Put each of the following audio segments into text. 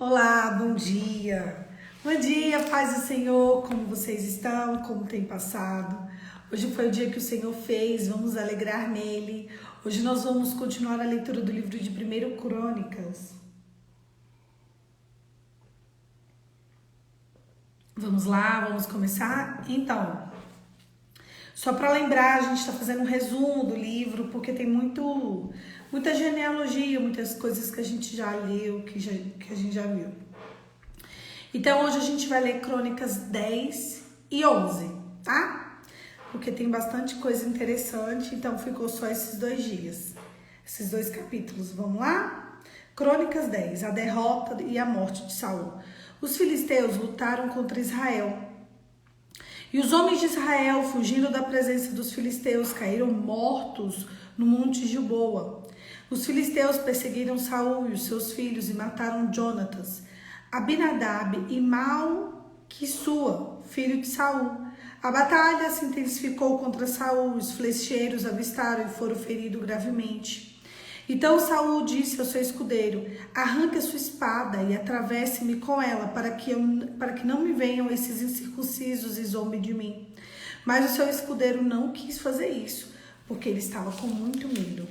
Olá, bom dia! Bom dia, paz do Senhor, como vocês estão? Como tem passado? Hoje foi o dia que o Senhor fez, vamos alegrar nele. Hoje nós vamos continuar a leitura do livro de 1 Crônicas. Vamos lá, vamos começar? Então, só para lembrar, a gente está fazendo um resumo do livro, porque tem muita genealogia, muitas coisas que a gente já leu, que a gente já viu. Então, hoje a gente vai ler Crônicas 10 e 11, tá? Porque tem bastante coisa interessante, então ficou só esses 2 dias, esses 2 capítulos. Vamos lá? Crônicas 10, a derrota e a morte de Saul. Os filisteus lutaram contra Israel. E os homens de Israel, fugindo da presença dos filisteus, caíram mortos no monte Gilboa. Os filisteus perseguiram Saul e os seus filhos e mataram Jonatas, Abinadab e Malquissua, filho de Saul. A batalha se intensificou contra Saul, os flecheiros avistaram e foram feridos gravemente. Então Saul disse ao seu escudeiro: arranque a sua espada e atravesse-me com ela, para que não me venham esses incircuncisos e zombem de mim. Mas o seu escudeiro não quis fazer isso, porque ele estava com muito medo.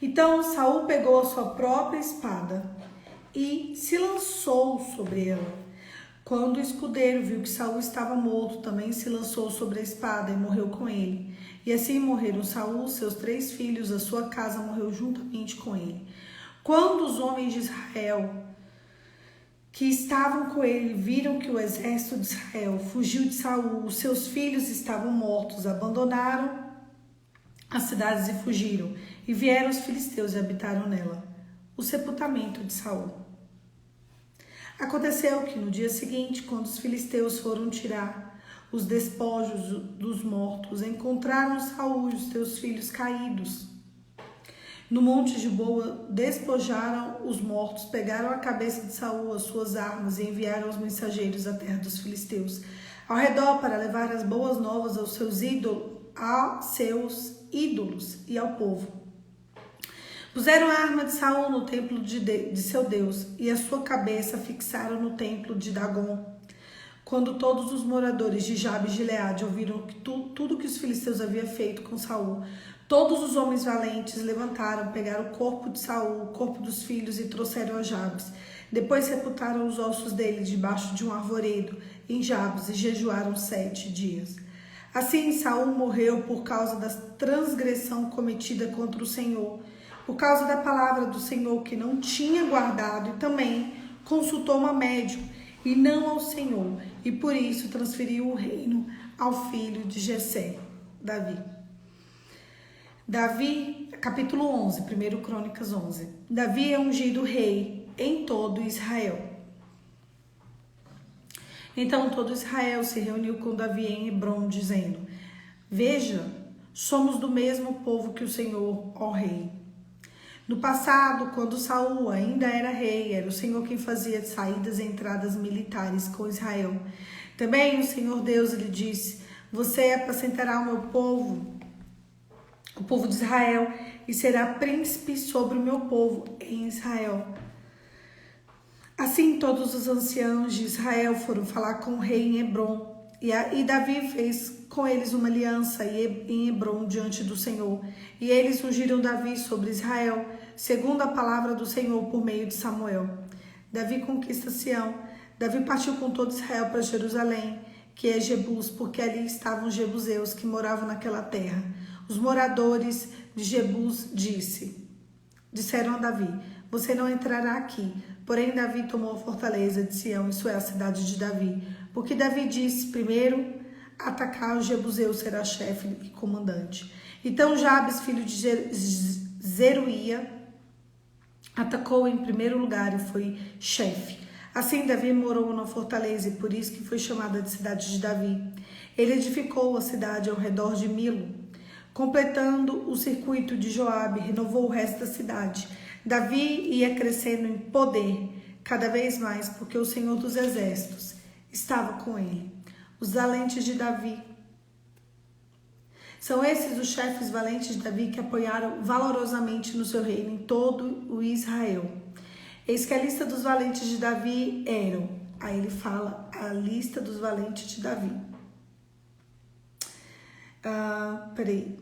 Então Saul pegou a sua própria espada e se lançou sobre ela. Quando o escudeiro viu que Saul estava morto, também se lançou sobre a espada e morreu com ele. E assim morreram Saul, seus 3 filhos, a sua casa morreu juntamente com ele. Quando os homens de Israel que estavam com ele viram que o exército de Israel fugiu de Saul, os seus filhos estavam mortos, abandonaram as cidades e fugiram, e vieram os filisteus e habitaram nela. O sepultamento de Saul. Aconteceu que no dia seguinte, quando os filisteus foram tirar os despojos dos mortos, encontraram Saul e os seus filhos caídos. No monte Gilboa, despojaram os mortos, pegaram a cabeça de Saul, as suas armas, e enviaram os mensageiros à terra dos filisteus, ao redor, para levar as boas novas aos seus ídolos e ao povo. Puseram a arma de Saul no templo de seu Deus e a sua cabeça fixaram no templo de Dagon. Quando todos os moradores de Jabes de Gileade ouviram tudo que os filisteus haviam feito com Saul, todos os homens valentes levantaram, pegaram o corpo de Saul, o corpo dos filhos e trouxeram a Jabes. Depois sepultaram os ossos dele debaixo de um arvoredo em Jabes e jejuaram 7 dias. Assim Saul morreu por causa da transgressão cometida contra o Senhor, por causa da palavra do Senhor que não tinha guardado, e também consultou uma médium e não ao Senhor, e por isso transferiu o reino ao filho de Jessé, Davi, capítulo 11, 1 Crônicas 11. Davi é ungido rei em todo Israel. Então todo Israel se reuniu com Davi em Hebrom, dizendo: veja, somos do mesmo povo que o Senhor, ó rei. No passado, quando Saul ainda era rei, era o Senhor quem fazia saídas e entradas militares com Israel. Também o Senhor Deus lhe disse: você apacentará o meu povo, o povo de Israel, e será príncipe sobre o meu povo em Israel. Assim todos os anciãos de Israel foram falar com o rei em Hebrom, e Davi fez com eles uma aliança em Hebrom diante do Senhor. E eles ungiram Davi sobre Israel, segundo a palavra do Senhor por meio de Samuel. Davi conquista Sião. Davi partiu com todo Israel para Jerusalém, que é Jebus, porque ali estavam os jebuseus que moravam naquela terra. Os moradores de Jebus disseram a Davi: você não entrará aqui. Porém Davi tomou a fortaleza de Sião, isso é a cidade de Davi, porque Davi disse: primeiro atacar os jebuseus será chefe e comandante. Então Jabes, filho de Zeruia, atacou em primeiro lugar e foi chefe. Assim Davi morou na fortaleza, e por isso que foi chamada de cidade de Davi. Ele edificou a cidade ao redor de Milo, completando o circuito de Joabe, renovou o resto da cidade. Davi ia crescendo em poder cada vez mais, porque o Senhor dos Exércitos estava com ele. Os valentes de Davi São esses os chefes valentes de Davi que apoiaram valorosamente no seu reino em todo o Israel. Eis que a lista dos valentes de Davi eram. Aí ele fala a lista dos valentes de Davi. Peraí.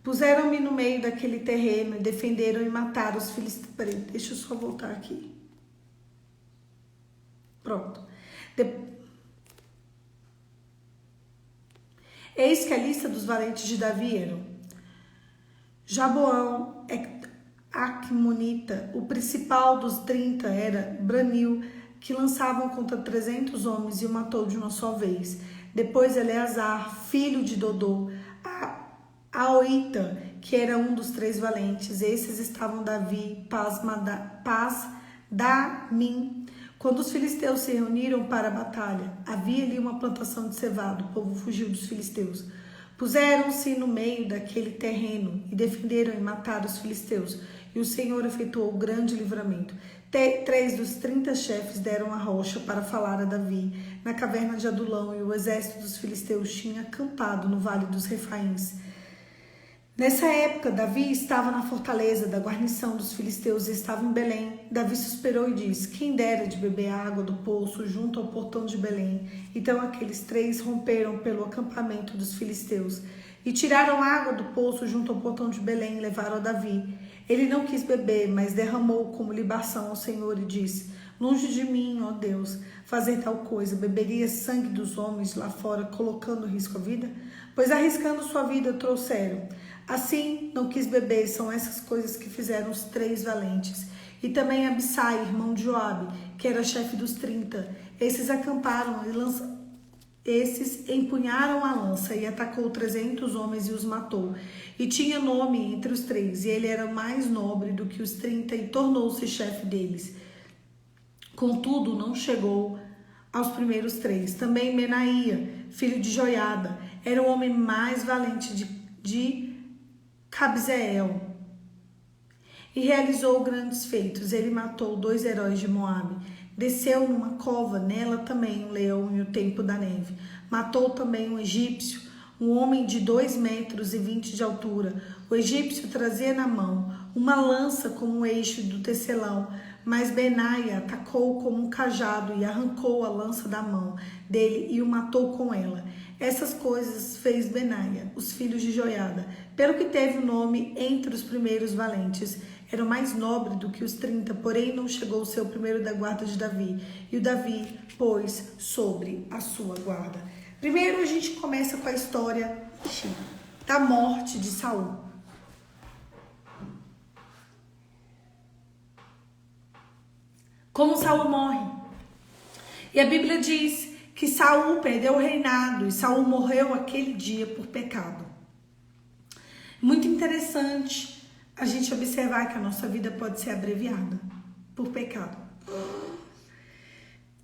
Puseram-me no meio daquele terreno e defenderam e mataram os filisteus. Peraí, deixa eu só voltar aqui. Pronto. Eis que a lista dos valentes de Davi eram: Jaboão, Acmonita, o principal dos 30 era Branil, que lançavam contra 300 homens e o matou de uma só vez. Depois Eleazar, filho de Dodô, Aoita, que era um dos 3 valentes. Esses estavam Davi, Damim. Quando os filisteus se reuniram para a batalha, havia ali uma plantação de cevado. O povo fugiu dos filisteus. Puseram-se no meio daquele terreno e defenderam e mataram os filisteus. E o Senhor efetuou grande livramento. 3 dos 30 chefes deram a rocha para falar a Davi na caverna de Adulão, e o exército dos filisteus tinha acampado no vale dos Refaíns. Nessa época, Davi estava na fortaleza da guarnição dos filisteus e estava em Belém. Davi suspirou e disse: quem dera de beber a água do poço junto ao portão de Belém. Então aqueles 3 romperam pelo acampamento dos filisteus e tiraram água do poço junto ao portão de Belém e levaram a Davi. Ele não quis beber, mas derramou como libação ao Senhor e disse: longe de mim, ó Deus, fazer tal coisa. Beberia sangue dos homens lá fora, colocando em risco a vida? Pois arriscando sua vida trouxeram. Assim, não quis beber. São essas coisas que fizeram os 3 valentes. E também Abissai, irmão de Joabe, que era chefe dos 30. Esses acamparam e esses empunharam a lança e atacou 300 homens e os matou. E tinha nome entre os 3, e ele era mais nobre do que os 30 e tornou-se chefe deles. Contudo, não chegou aos primeiros 3. Também Benaia, filho de Joiada, era o homem mais valente de Cabzeel e realizou grandes feitos. Ele matou 2 heróis de Moabe, desceu numa cova, nela também um leão e o tempo da neve. Matou também um egípcio, um homem de 2,20 metros de altura. O egípcio trazia na mão uma lança como o eixo do tecelão, mas Benaia atacou como um cajado e arrancou a lança da mão dele e o matou com ela. Essas coisas fez Benaia, os filhos de Joiada, pelo que teve o nome entre os primeiros valentes. Era o mais nobre do que os 30, porém não chegou a ser o primeiro da guarda de Davi. E o Davi pôs sobre a sua guarda. Primeiro a gente começa com a história da morte de Saul. Como Saul morre. E a Bíblia diz que Saul perdeu o reinado e Saul morreu aquele dia por pecado. Muito interessante a gente observar que a nossa vida pode ser abreviada por pecado.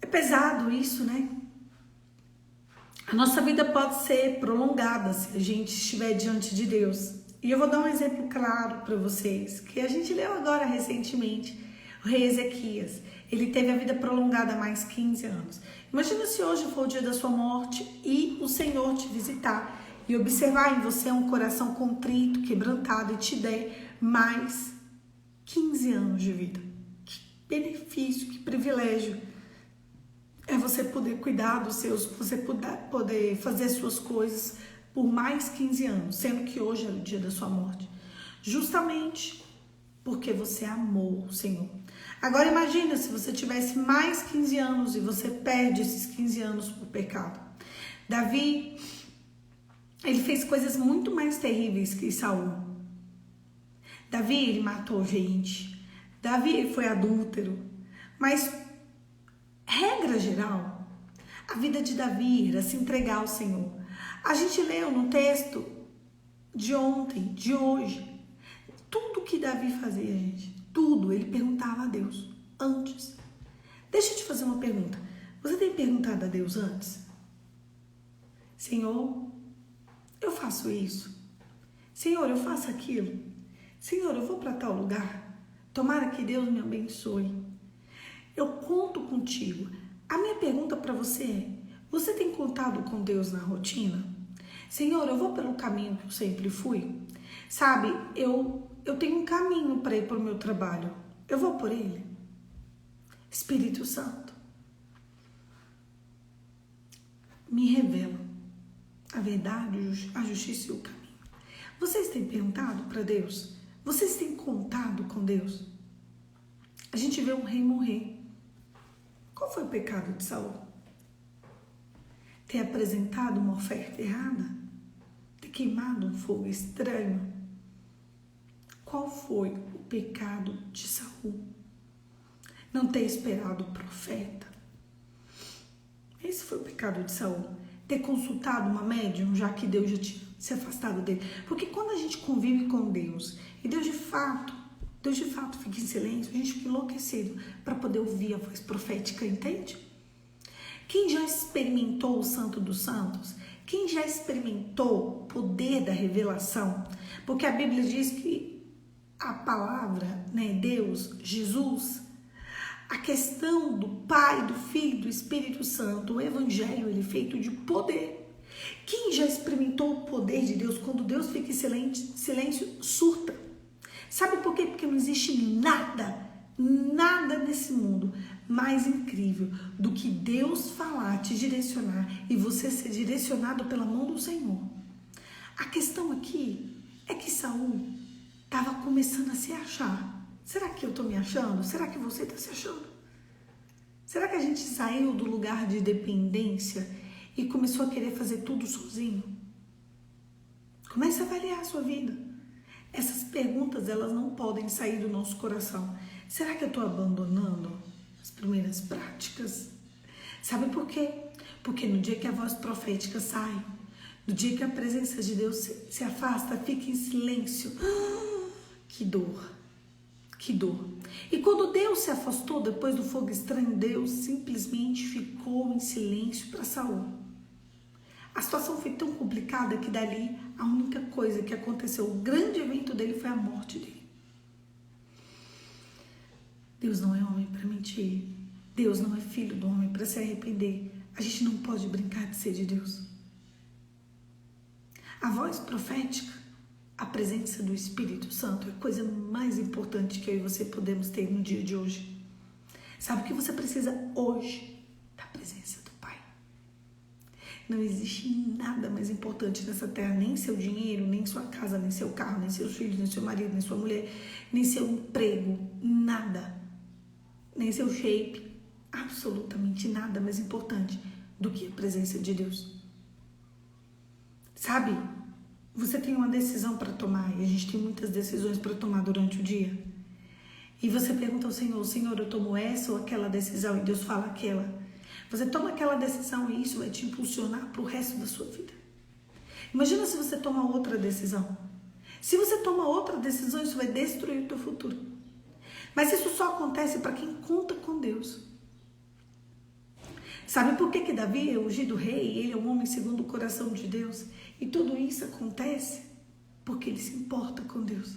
É pesado isso, né? A nossa vida pode ser prolongada se a gente estiver diante de Deus. E eu vou dar um exemplo claro para vocês, que a gente leu agora recentemente, o rei Ezequias. Ele teve a vida prolongada mais 15 anos. Imagina se hoje for o dia da sua morte e o Senhor te visitar e observar em você um coração contrito, quebrantado e te der mais 15 anos de vida. Que benefício, que privilégio é você poder cuidar dos seus, você poder fazer as suas coisas por mais 15 anos, sendo que hoje é o dia da sua morte. Justamente porque você amou o Senhor. Agora imagina se você tivesse mais 15 anos e você perde esses 15 anos por pecado. Davi, ele fez coisas muito mais terríveis que Saul. Davi, ele matou gente. Davi, ele foi adúltero. Mas, regra geral, a vida de Davi era se entregar ao Senhor. A gente leu no texto de ontem, de hoje, tudo que Davi fazia, gente, tudo, ele perguntava a Deus antes. Deixa eu te fazer uma pergunta. Você tem perguntado a Deus antes? Senhor, eu faço isso. Senhor, eu faço aquilo. Senhor, eu vou para tal lugar. Tomara que Deus me abençoe. Eu conto contigo. A minha pergunta para você é: você tem contado com Deus na rotina? Senhor, eu vou pelo caminho que eu sempre fui? Sabe, eu tenho um caminho para ir para o meu trabalho. Eu vou por ele? Espírito Santo, me revela a verdade, a justiça e o caminho. Vocês têm perguntado para Deus? Vocês têm contado com Deus? A gente vê um rei morrer. Qual foi o pecado de Saul? Ter apresentado uma oferta errada? Ter queimado um fogo estranho? Qual foi o pecado de Saul? Não ter esperado o profeta. Esse foi o pecado de Saul. Ter consultado uma médium, já que Deus já tinha se afastado dele. Porque quando a gente convive com Deus, e Deus de fato fica em silêncio, a gente fica enlouquecido para poder ouvir a voz profética, entende? Quem já experimentou o Santo dos Santos? Quem já experimentou o poder da revelação? Porque a Bíblia diz que a palavra, né, Deus, Jesus, a questão do Pai, do Filho e do Espírito Santo, o Evangelho, ele é feito de poder. Quem já experimentou o poder de Deus? Quando Deus fica em silêncio, surta. Sabe por quê? Porque não existe nada nesse mundo mais incrível do que Deus falar, te direcionar e você ser direcionado pela mão do Senhor. A questão aqui é que Saul estava começando a se achar. Será que eu estou me achando? Será que você está se achando? Será que a gente saiu do lugar de dependência e começou a querer fazer tudo sozinho? Comece a avaliar a sua vida. Essas perguntas, elas não podem sair do nosso coração. Será que eu estou abandonando as primeiras práticas? Sabe por quê? Porque no dia que a voz profética sai, no dia que a presença de Deus se afasta, fica em silêncio. Que dor! Que dor! E quando Deus se afastou depois do fogo estranho, Deus simplesmente ficou em silêncio para Saul. A situação foi tão complicada que dali a única coisa que aconteceu, o grande evento dele foi a morte dele. Deus não é homem para mentir. Deus não é filho do homem para se arrepender. A gente não pode brincar de ser de Deus. A voz profética, a presença do Espírito Santo é a coisa mais importante que eu e você podemos ter no dia de hoje. Sabe o que você precisa hoje? Da presença do Pai. Não existe nada mais importante nessa terra, nem seu dinheiro, nem sua casa, nem seu carro, nem seus filhos, nem seu marido, nem sua mulher, nem seu emprego, nada. Nem seu shape, absolutamente nada mais importante do que a presença de Deus. Sabe? Você tem uma decisão para tomar, e a gente tem muitas decisões para tomar durante o dia. E você pergunta ao Senhor: Senhor, eu tomo essa ou aquela decisão? E Deus fala aquela. Você toma aquela decisão e isso vai te impulsionar para o resto da sua vida. Imagina se você toma outra decisão. Se você toma outra decisão, isso vai destruir o teu futuro. Mas isso só acontece para quem conta com Deus. Sabe por que Davi é ungido rei? Ele é um homem segundo o coração de Deus. E tudo isso acontece porque ele se importa com Deus.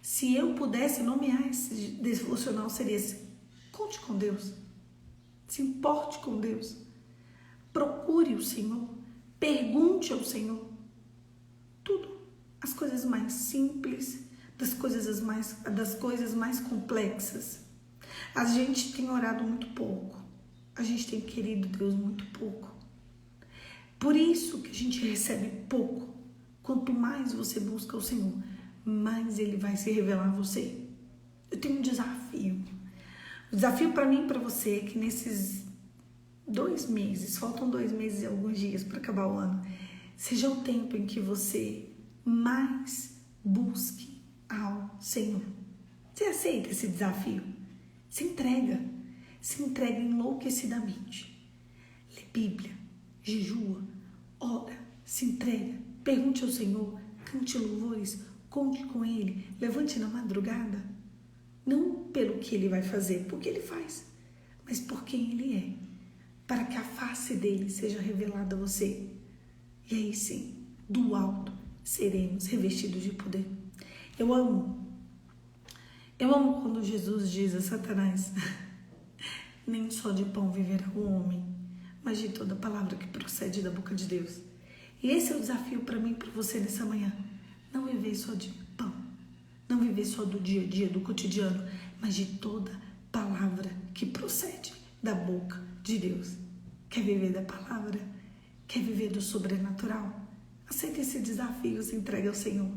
Se eu pudesse nomear esse devocional, seria assim: conte com Deus. Se importe com Deus. Procure o Senhor. Pergunte ao Senhor. Tudo. As coisas mais simples, das coisas mais complexas. A gente tem orado muito pouco. A gente tem querido Deus muito pouco. Por isso que a gente recebe pouco. Quanto mais você busca o Senhor, mais Ele vai se revelar a você. Eu tenho um desafio. O desafio para mim e para você é que nesses 2 meses, faltam 2 meses e alguns dias para acabar o ano, seja o tempo em que você mais busque ao Senhor. Você aceita esse desafio? Se entrega enlouquecidamente. Lê Bíblia, jejua, ora, se entrega, pergunte ao Senhor, cante louvores, conte com Ele, levante na madrugada. Não pelo que Ele vai fazer, porque Ele faz, mas por quem Ele é, para que a face dEle seja revelada a você. E aí sim, do alto, seremos revestidos de poder. Eu amo quando Jesus diz a Satanás: Nem só de pão viverá o homem, mas de toda palavra que procede da boca de Deus. E esse é o desafio para mim e para você nessa manhã. Não viver só de pão, não viver só do dia a dia, do cotidiano, mas de toda palavra que procede da boca de Deus. Quer viver da palavra? Quer viver do sobrenatural? Aceita esse desafio, se entrega ao Senhor.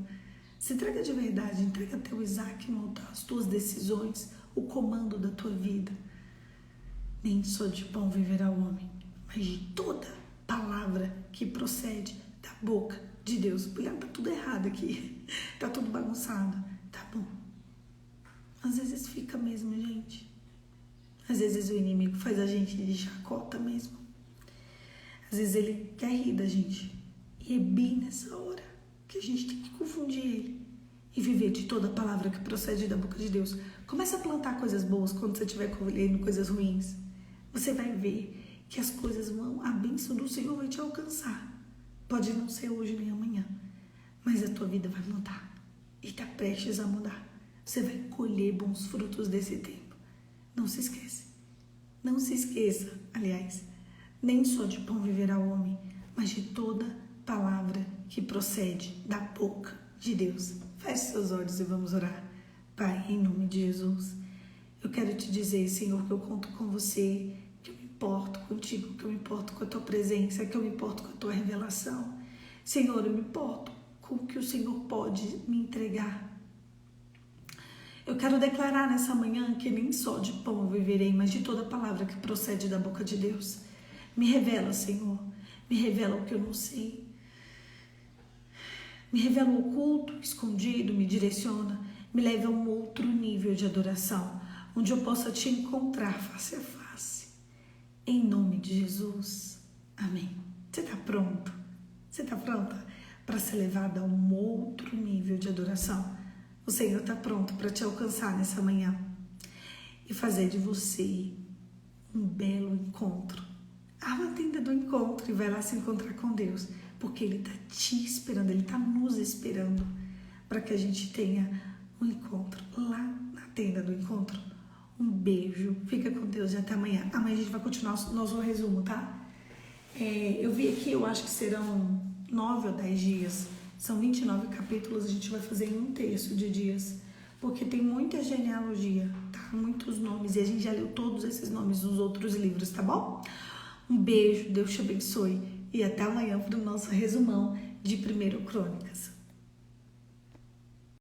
Se entrega de verdade, entrega teu Isaac no altar, as tuas decisões, o comando da tua vida. Nem só de pão viverá o homem, mas de toda palavra que procede da boca de Deus. Olha, tá tudo errado aqui, tá tudo bagunçado, tá bom. Às vezes fica mesmo, gente. Às vezes o inimigo faz a gente de chacota mesmo. Às vezes ele quer rir da gente. E é bem nessa hora que a gente tem que confundir ele e viver de toda palavra que procede da boca de Deus. Começa a plantar coisas boas quando você estiver colhendo coisas ruins. Você vai ver que as coisas vão, a bênção do Senhor vai te alcançar. Pode não ser hoje nem amanhã, mas a tua vida vai mudar e está prestes a mudar. Você vai colher bons frutos desse tempo. Não se esquece. Não se esqueça, aliás, nem só de pão viverá o homem, mas de toda palavra que procede da boca de Deus. Feche seus olhos e vamos orar. Pai, em nome de Jesus, eu quero te dizer, Senhor, que eu conto com você, que eu me importo contigo, que eu me importo com a tua presença, que eu me importo com a tua revelação. Senhor, eu me importo com o que o Senhor pode me entregar. Eu quero declarar nessa manhã que nem só de pão eu viverei, mas de toda palavra que procede da boca de Deus. Me revela, Senhor, me revela o que eu não sei. Me revela o oculto, escondido, me direciona, me leva a um outro nível de adoração, onde eu possa te encontrar face a face. Em nome de Jesus. Amém. Você está pronto? Você está pronta para ser levada a um outro nível de adoração? O Senhor está pronto para te alcançar nessa manhã e fazer de você um belo encontro. Arma a tenda do encontro e vai lá se encontrar com Deus, porque Ele está te esperando, Ele está nos esperando para que a gente tenha um encontro lá na tenda do encontro. Um beijo, fica com Deus e até amanhã. Amanhã a gente vai continuar o nosso resumo, tá? Eu vi aqui, eu acho que serão 9 ou 10 dias. São 29 capítulos, a gente vai fazer em 1/3 de dias, porque tem muita genealogia, tá? Muitos nomes, e a gente já leu todos esses nomes nos outros livros, tá bom? Um beijo, Deus te abençoe, e até amanhã para o nosso resumão de 1 Crônicas.